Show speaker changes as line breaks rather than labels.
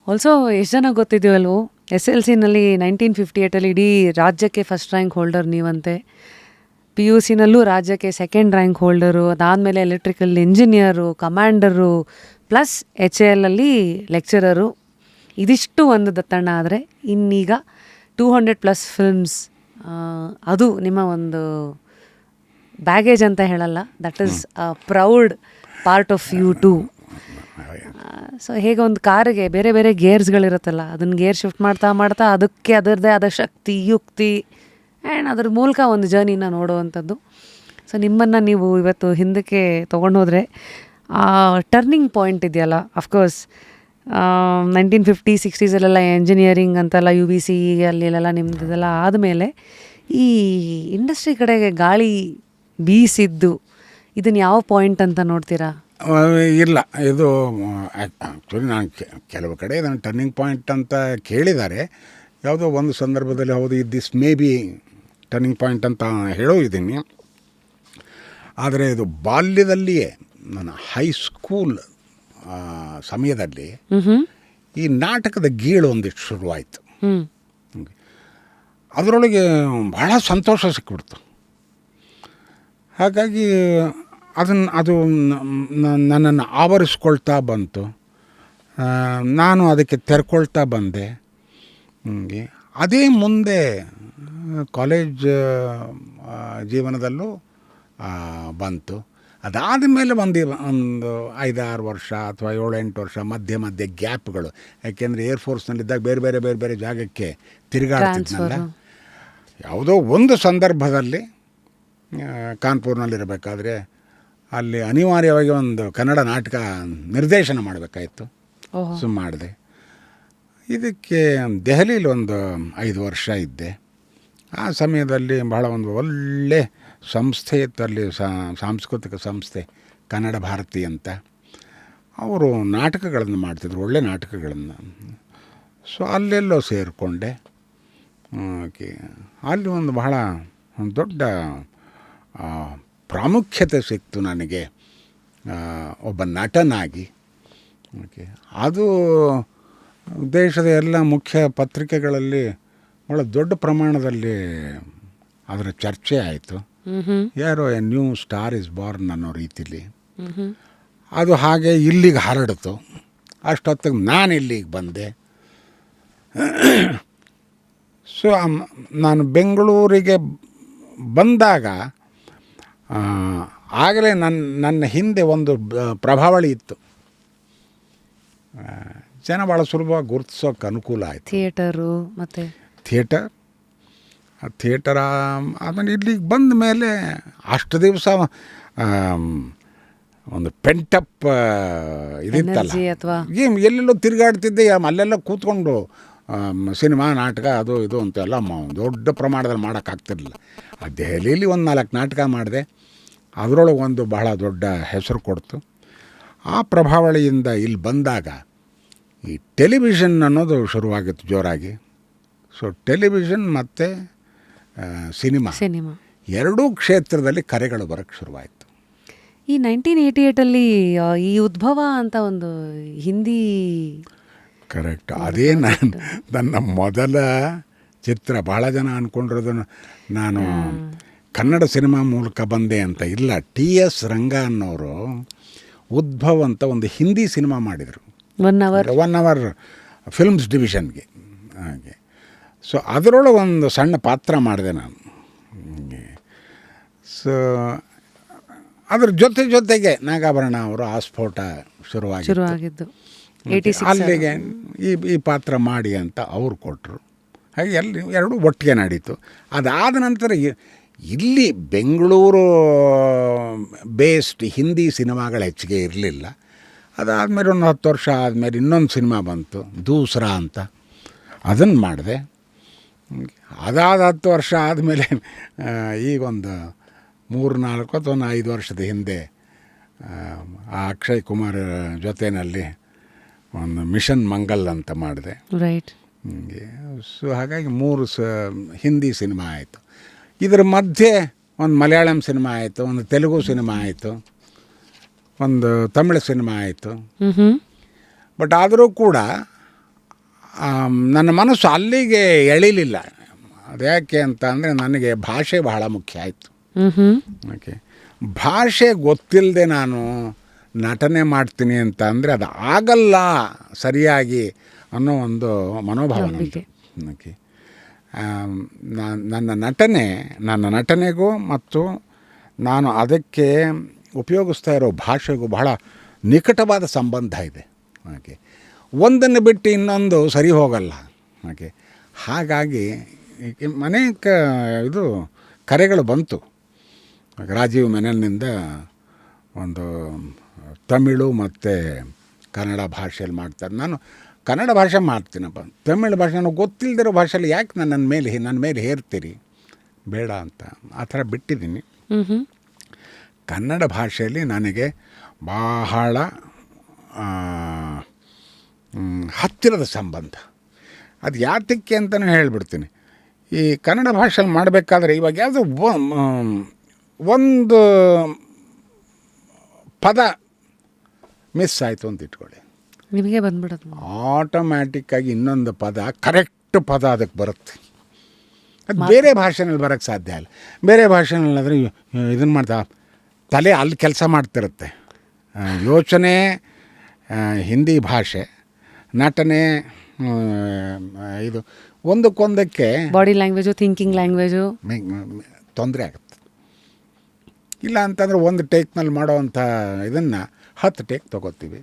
Also ಎಷ್ಟು ಜನ ಗೊತ್ತಿದ್ದೀವಲ್ವೋ SLC-ನಲ್ಲಿ 1958 ಇಡೀ ರಾಜ್ಯಕ್ಕೆ ಫಸ್ಟ್ ರ್ಯಾಂಕ್ ಹೋಲ್ಡರ್ ನೀವಂತೆ. PUC-ನಲ್ಲೂ ರಾಜ್ಯಕ್ಕೆ ಸೆಕೆಂಡ್ ರ್ಯಾಂಕ್ ಹೋಲ್ಡರು, ಅದಾದಮೇಲೆ electrical engineer, commander, plus HAL-ಅಲ್ಲಿ lecturer. ಇದಿಷ್ಟು ಒಂದು ದತ್ತಣ್ಣ ಆದರೆ ಇನ್ನೀಗ 200+ ಫಿಲ್ಮ್ಸ್, ಅದು ನಿಮ್ಮ ಒಂದು ಬ್ಯಾಗೇಜ್ ಅಂತ ಹೇಳಲ್ಲ, that is a proud part of you too. So ಹೇಗೆ ಒಂದು ಕಾರಿಗೆ ಬೇರೆ ಬೇರೆ ಗೇರ್ಸ್ಗಳಿರುತ್ತಲ್ಲ, ಅದನ್ನು ಗೇರ್ ಶಿಫ್ಟ್ ಮಾಡ್ತಾ ಮಾಡ್ತಾ ಅದಕ್ಕೆ ಅದರದ್ದೇ ಆದ ಶಕ್ತಿ, ಯುಕ್ತಿ ಆ್ಯಂಡ್ ಅದ್ರ ಮೂಲಕ ಒಂದು ಜರ್ನಿನ ನೋಡುವಂಥದ್ದು. ಸೊ ನಿಮ್ಮನ್ನು ನೀವು ಇವತ್ತು ಹಿಂದಕ್ಕೆ ತೊಗೊಂಡು ಹೋದರೆ ಆ ಟರ್ನಿಂಗ್ ಪಾಯಿಂಟ್ ಇದೆಯಲ್ಲ, ಅಫ್ಕೋರ್ಸ್ 1950, 60s ಎಂಜಿನಿಯರಿಂಗ್ ಅಂತೆಲ್ಲ UBC ಅಲ್ಲೆಲ್ಲ ನಿಮ್ಮದೆಲ್ಲ ಆದಮೇಲೆ ಈ ಇಂಡಸ್ಟ್ರಿ ಕಡೆಗೆ ಗಾಳಿ ಬೀಸಿದ್ದು ಇದನ್ನು ಯಾವ ಪಾಯಿಂಟ್ ಅಂತ ನೋಡ್ತೀರಾ?
ಇಲ್ಲ, ಇದು ಆ್ಯಕ್ಚುಲಿ ನಾನು ಕೆಲವು ಕಡೆ ಇದನ್ನು ಟರ್ನಿಂಗ್ ಪಾಯಿಂಟ್ ಅಂತ ಕೇಳಿದ್ದಾರೆ. ಯಾವುದೋ ಒಂದು ಸಂದರ್ಭದಲ್ಲಿ ಹೌದು this may be turning point ಅಂತ ಹೇಳೋದಿದ್ದೀನಿ. ಆದರೆ ಇದು ಬಾಲ್ಯದಲ್ಲಿಯೇ ನನ್ನ ಹೈಸ್ಕೂಲ್ ಸಮಯದಲ್ಲಿ ಈ ನಾಟಕದ ಗೀಳು ಒಂದಿಷ್ಟು ಶುರುವಾಯಿತು. ಅದರೊಳಗೆ ಬಹಳ ಸಂತೋಷ ಸಿಕ್ಕಿಬಿಡ್ತು. ಹಾಗಾಗಿ ಅದು ನನ್ನನ್ನು ಆವರಿಸ್ಕೊಳ್ತಾ ಬಂತು. ನಾನು ಅದಕ್ಕೆ ತೆರ್ಕೊಳ್ತಾ ಬಂದೆ. ಅದೇ ಮುಂದೆ ಕಾಲೇಜ್ ಜೀವನದಲ್ಲೂ ಬಂತು. ಅದಾದ ಮೇಲೆ ಒಂದು 5-6 ವರ್ಷ ಅಥವಾ 7-8 ವರ್ಷ ಮಧ್ಯೆ ಮಧ್ಯೆ ಗ್ಯಾಪ್ಗಳು. ಯಾಕೆಂದರೆ ಏರ್ಫೋರ್ಸ್ನಲ್ಲಿದ್ದಾಗ ಬೇರೆ ಬೇರೆ ಜಾಗಕ್ಕೆ ತಿರುಗಾಡ್ತಿದ್ನಲ್ಲ. ಯಾವುದೋ ಒಂದು ಸಂದರ್ಭದಲ್ಲಿ ಕಾನ್ಪುರ್ನಲ್ಲಿರಬೇಕಾದ್ರೆ ಅಲ್ಲಿ ಅನಿವಾರ್ಯವಾಗಿ ಒಂದು ಕನ್ನಡ ನಾಟಕ ನಿರ್ದೇಶನ ಮಾಡಬೇಕಾಯಿತು. ಮಾಡಿದೆ. ಇದಕ್ಕೆ ದೆಹಲಿಯಲ್ಲಿ ಒಂದು 5 ವರ್ಷ ಇದ್ದೆ. ಆ ಸಮಯದಲ್ಲಿ ಬಹಳ ಒಂದು ಒಳ್ಳೆ ಸಂಸ್ಥೆ ಇತ್ತು ಅಲ್ಲಿ, ಸಾಂಸ್ಕೃತಿಕ ಸಂಸ್ಥೆ ಕನ್ನಡ ಭಾರತಿ ಅಂತ. ಅವರು ನಾಟಕಗಳನ್ನು ಮಾಡ್ತಿದ್ರು, ಒಳ್ಳೆ ನಾಟಕಗಳನ್ನು. ಸೊ ಅಲ್ಲೆಲ್ಲೋ ಸೇರಿಕೊಂಡೆ. ಅಲ್ಲಿ ಒಂದು ಬಹಳ ಒಂದು ದೊಡ್ಡ ಪ್ರಾಮುಖ್ಯತೆ ಸಿಕ್ತು ನನಗೆ ಒಬ್ಬ ನಟನಾಗಿ. ಅದು ದೇಶದ ಎಲ್ಲ ಮುಖ್ಯ ಪತ್ರಿಕೆಗಳಲ್ಲಿ ಭಾಳ ದೊಡ್ಡ ಪ್ರಮಾಣದಲ್ಲಿ ಅದರ ಚರ್ಚೆ ಆಯಿತು. ಯಾರೋ A new star is Born ಅನ್ನೋ ರೀತಿಲಿ ಅದು ಹಾಗೆ ಇಲ್ಲಿಗೆ ಹರಡಿತು. ಅಷ್ಟೊತ್ತಿಗೆ ನಾನು ಇಲ್ಲಿಗೆ ಬಂದೆ. ಸೊ ನಾನು ಬೆಂಗಳೂರಿಗೆ ಬಂದಾಗ ಆಗಲೇ ನನ್ನ ಹಿಂದೆ ಒಂದು ಪ್ರಭಾವಳಿ ಇತ್ತು. ಜನ ಭಾಳ ಸುಲಭವಾಗಿ ಗುರುತಿಸೋಕೆ ಅನುಕೂಲ ಆಯಿತು.
ಥಿಯೇಟರು ಮತ್ತು
ಥಿಯೇಟರ್ ಆಮೇಲೆ ಇಲ್ಲಿಗೆ ಬಂದ ಮೇಲೆ ಅಷ್ಟು ದಿವಸ ಒಂದು ಪೆಂಟಪ್ ಇದಿತ್ತಲ್ಲ, ಎಲ್ಲೆಲ್ಲೋ ತಿರುಗಾಡ್ತಿದ್ದೆ. ಅಲ್ಲೆಲ್ಲ ಕೂತ್ಕೊಂಡು ಸಿನಿಮಾ ನಾಟಕ ಅದು ಇದು ಅಂತೆಲ್ಲ ದೊಡ್ಡ ಪ್ರಮಾಣದಲ್ಲಿ ಮಾಡೋಕ್ಕಾಗ್ತಿರ್ಲಿಲ್ಲ. ದೆಹಲಿಯಲ್ಲಿ ಒಂದು 4 ನಾಟಕ ಮಾಡಿದೆ. ಅದರೊಳಗೆ ಒಂದು ಬಹಳ ದೊಡ್ಡ ಹೆಸರು ಕೊಡ್ತು. ಆ ಪ್ರಭಾವಳಿಯಿಂದ ಇಲ್ಲಿ ಬಂದಾಗ ಈ ಟೆಲಿವಿಷನ್ ಅನ್ನೋದು ಶುರುವಾಗಿತ್ತು ಜೋರಾಗಿ. ಸೊ ಟೆಲಿವಿಷನ್ ಮತ್ತು ಸಿನಿಮಾ ಎರಡೂ ಕ್ಷೇತ್ರದಲ್ಲಿ ಕರೆಗಳು ಬರೋಕ್ಕೆ ಶುರುವಾಯಿತು.
ಈ 1988 ಈ ಉದ್ಭವ ಅಂತ ಒಂದು ಹಿಂದಿ
ಕರೆಕ್ಟ್, ಅದೇ ನನ್ನ ಮೊದಲ ಚಿತ್ರ. ಭಾಳ ಜನ ಅಂದ್ಕೊಂಡಿರೋದು ನಾನು ಕನ್ನಡ ಸಿನಿಮಾ ಮೂಲಕ ಬಂದೆ ಅಂತ. ಇಲ್ಲ, TS ರಂಗ ಅನ್ನೋರು ಉದ್ಭವ್ ಅಂತ ಒಂದು ಹಿಂದಿ ಸಿನಿಮಾ ಮಾಡಿದರು, 1 ಅವರ್ ಫಿಲ್ಮ್ಸ್ ಡಿವಿಷನ್ಗೆ. ಹಾಗೆ ಸೊ ಅದರೊಳಗೆ ಒಂದು ಸಣ್ಣ ಪಾತ್ರ ಮಾಡಿದೆ ನಾನು. ಸೊ ಅದ್ರ ಜೊತೆಗೆ ನಾಗಾಭರಣ ಅವರು ಆಸ್ಫೋಟ ಶುರುವಾಗಿದ್ದು ಅಲ್ಲಿಗೆ ಈ ಪಾತ್ರ ಮಾಡಿ ಅಂತ ಅವ್ರು ಕೊಟ್ಟರು. ಹಾಗೆ ಎರಡೂ ಒಟ್ಟಿಗೆ ನಡೀತು. ಅದಾದ ನಂತರ ಇಲ್ಲಿ ಬೆಂಗಳೂರು ಬೇಸ್ಡ್ ಹಿಂದಿ ಸಿನಿಮಾಗಳು ಹೆಚ್ಚಿಗೆ ಇರಲಿಲ್ಲ. ಅದಾದಮೇಲೆ ಒಂದು 10 ವರ್ಷ ಆದಮೇಲೆ ಇನ್ನೊಂದು ಸಿನಿಮಾ ಬಂತು, ದೂಸರಾ ಅಂತ. ಅದನ್ನು ಮಾಡಿದೆ. ಅದಾದ 10 ವರ್ಷ ಆದಮೇಲೆ ಈಗೊಂದು 3-4 ಅಥವಾ 5 ವರ್ಷದ ಹಿಂದೆ ಅಕ್ಷಯ್ ಕುಮಾರ್ ಜೊತೆಯಲ್ಲಿ ಒಂದು ಮಿಷನ್ ಮಂಗಲ್ ಅಂತ ಮಾಡಿದೆ.
ರೈಟ್.
ಸೊ ಹಾಗಾಗಿ 3 ಹಿಂದಿ ಸಿನಿಮಾ ಆಯಿತು. ಇದರ ಮಧ್ಯೆ ಒಂದು ಮಲಯಾಳಂ ಸಿನಿಮಾ ಆಯಿತು, ಒಂದು ತೆಲುಗು ಸಿನಿಮಾ ಆಯಿತು, ಒಂದು ತಮಿಳು ಸಿನಿಮಾ ಆಯಿತು. ಬಟ್ ಆದರೂ ಕೂಡ ನನ್ನ ಮನಸ್ಸು ಅಲ್ಲಿಗೆ ಎಳಿಲಿಲ್ಲ. ಅದ್ಯಾಕೆ ಅಂತ ಅಂದರೆ ನನಗೆ ಭಾಷೆ ಬಹಳ ಮುಖ್ಯ ಆಯಿತು. ಓಕೆ, ಭಾಷೆ ಗೊತ್ತಿಲ್ಲದೆ ನಾನು ನಟನೆ ಮಾಡ್ತೀನಿ ಅಂತ ಅಂದರೆ ಅದು ಆಗಲ್ಲ ಸರಿಯಾಗಿ ಅನ್ನೋ ಒಂದು ಮನೋಭಾವ ನನಗೆ. ಓಕೆ, ನನ್ನ ನಟನೆಗೂ ಮತ್ತು ನಾನು ಅದಕ್ಕೆ ಉಪಯೋಗಿಸ್ತಾ ಇರೋ ಭಾಷೆಗೂ ಬಹಳ ನಿಕಟವಾದ ಸಂಬಂಧ ಇದೆ. ಓಕೆ, ಒಂದನ್ನು ಬಿಟ್ಟು ಇನ್ನೊಂದು ಸರಿ ಹೋಗಲ್ಲ. ಓಕೆ, ಹಾಗಾಗಿ ಅನೇಕ ಇದು ಕರೆಗಳು ಬಂತು. ರಾಜೀವ್ ಮೆನನ್ನಿಂದ ಒಂದು ತಮಿಳು ಮತ್ತು ಕನ್ನಡ ಭಾಷೆಯಲ್ಲಿ ಮಾಡ್ತಾರೆ. ನಾನು ಕನ್ನಡ ಭಾಷೆ ಮಾಡ್ತೀನಪ್ಪ, ತಮಿಳು ಭಾಷೆ ನನಗೆ ಗೊತ್ತಿಲ್ಲದಿರೋ ಭಾಷೆಯಲ್ಲಿ ಯಾಕೆ ನನ್ನ ಮೇಲೆ ಹೇರ್ತೀರಿ, ಬೇಡ ಅಂತ ಆ ಥರ ಬಿಟ್ಟಿದ್ದೀನಿ. ಕನ್ನಡ ಭಾಷೆಯಲ್ಲಿ ನನಗೆ ಬಹಳ ಹತ್ತಿರದ ಸಂಬಂಧ. ಅದು ಯಾತಕ್ಕೆ ಅಂತಲೂ ಹೇಳಿಬಿಡ್ತೀನಿ. ಈ ಕನ್ನಡ ಭಾಷೆಯಲ್ಲಿ ಮಾಡಬೇಕಾದ್ರೆ ಇವಾಗ ಯಾವುದೋ ಒಂದು ಪದ ಮಿಸ್ ಆಯಿತು ಅಂತ ಇಟ್ಕೊಳ್ಳಿ,
ನಿಮಗೆ ಬಂದ್ಬಿಡೋದು
ಆಟೋಮ್ಯಾಟಿಕ್ಕಾಗಿ ಇನ್ನೊಂದು ಪದ ಕರೆಕ್ಟ್ ಪದ ಅದಕ್ಕೆ ಬರುತ್ತೆ. ಅದು ಬೇರೆ ಭಾಷೆನಲ್ಲಿ ಬರೋಕ್ಕೆ ಸಾಧ್ಯ ಇಲ್ಲ. ಬೇರೆ ಭಾಷೆನಲ್ಲಾದರೆ ಇದನ್ನು ಮಾಡ್ತಾ ತಲೆ ಅಲ್ಲಿ ಕೆಲಸ ಮಾಡ್ತಿರುತ್ತೆ. ಯೋಚನೆ ಹಿಂದಿ ಭಾಷೆ, ನಟನೆ ಇದು ಒಂದಕ್ಕೊಂದಕ್ಕೆ
ಬಾಡಿ ಲ್ಯಾಂಗ್ವೇಜು, ಥಿಂಕಿಂಗ್ ಲ್ಯಾಂಗ್ವೇಜು
ತೊಂದರೆ ಆಗುತ್ತೆ. ಇಲ್ಲ ಅಂತಂದರೆ ಒಂದು ಟೇಕ್ನಲ್ಲಿ ಮಾಡೋವಂಥ ಇದನ್ನು 10 ಟೇಕ್ ತೊಗೋತೀವಿ.